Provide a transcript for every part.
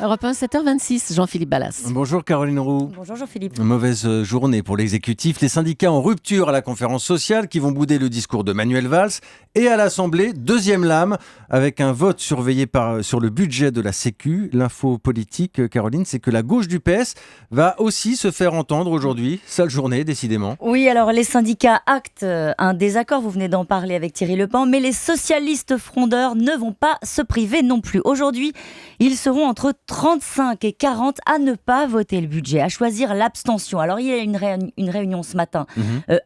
Europe 1, 7h26, Jean-Philippe Ballas. Bonjour Caroline Roux. Bonjour Jean-Philippe. Mauvaise journée pour l'exécutif. Les syndicats en rupture à la conférence sociale qui vont bouder le discours de Manuel Valls. Et à l'Assemblée, deuxième lame, avec un vote surveillé sur le budget de la Sécu. L'info politique, Caroline, c'est que la gauche du PS va aussi se faire entendre aujourd'hui. Sale journée, décidément. Oui, alors les syndicats actent un désaccord, vous venez d'en parler avec Thierry Lepin, mais les socialistes frondeurs ne vont pas se priver non plus. Aujourd'hui, ils seront entre 35 et 40 à ne pas voter le budget, à choisir l'abstention. Alors il y a une réunion ce matin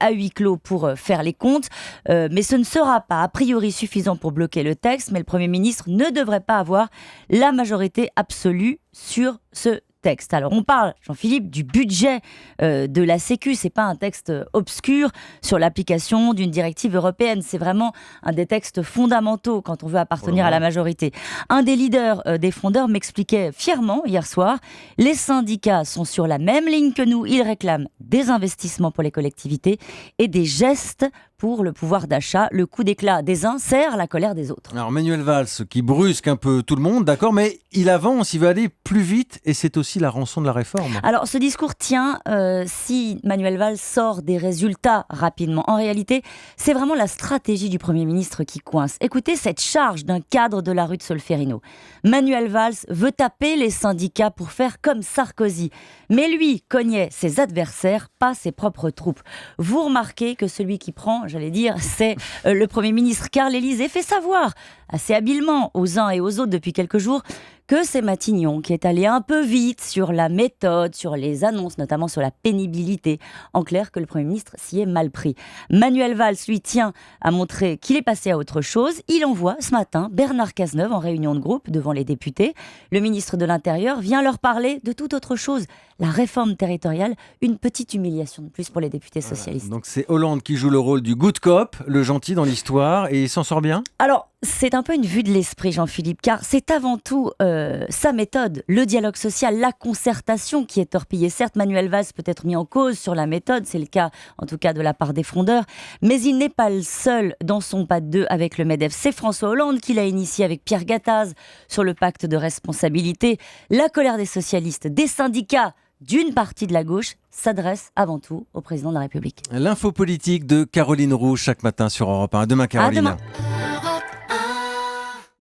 à huis clos pour faire les comptes, mais ce ne sera pas a priori suffisant pour bloquer le texte, mais le Premier ministre ne devrait pas avoir la majorité absolue sur ce texte. Alors on parle, Jean-Philippe, du budget de la Sécu. C'est pas un texte obscur sur l'application d'une directive européenne. C'est vraiment un des textes fondamentaux quand on veut appartenir à la majorité. Un des leaders des frondeurs m'expliquait fièrement hier soir, les syndicats sont sur la même ligne que nous. Ils réclament des investissements pour les collectivités et des gestes pour le pouvoir d'achat. Le coup d'éclat des uns sert la colère des autres. Alors Manuel Valls qui brusque un peu tout le monde, d'accord, mais il avance, il va aller plus vite et c'est aussi la rançon de la réforme. Alors ce discours tient si Manuel Valls sort des résultats rapidement. En réalité, c'est vraiment la stratégie du Premier ministre qui coince. Écoutez cette charge d'un cadre de la rue de Solferino. Manuel Valls veut taper les syndicats pour faire comme Sarkozy. Mais lui cognait ses adversaires, pas ses propres troupes. Vous remarquez que celui qui prend, j'allais dire, c'est le Premier ministre, car l'Élysée fait savoir assez habilement aux uns et aux autres depuis quelques jours que c'est Matignon qui est allé un peu vite sur la méthode, sur les annonces, notamment sur la pénibilité. En clair, que le Premier ministre s'y est mal pris. Manuel Valls, lui, tient à montrer qu'il est passé à autre chose. Il envoie ce matin Bernard Cazeneuve en réunion de groupe devant les députés. Le ministre de l'Intérieur vient leur parler de toute autre chose. La réforme territoriale, une petite humiliation de plus pour les députés socialistes. Donc c'est Hollande qui joue le rôle du good cop, le gentil dans l'histoire, et il s'en sort bien ? Alors, c'est un peu une vue de l'esprit, Jean-Philippe, car c'est avant tout sa méthode, le dialogue social, la concertation qui est torpillée. Certes, Manuel Valls peut être mis en cause sur la méthode, c'est le cas en tout cas de la part des frondeurs, mais il n'est pas le seul dans son pas de deux avec le MEDEF. C'est François Hollande qui l'a initié avec Pierre Gattaz sur le pacte de responsabilité. La colère des socialistes, des syndicats, d'une partie de la gauche s'adresse avant tout au président de la République. L'info politique de Caroline Roux chaque matin sur Europe 1. À demain Caroline. À demain.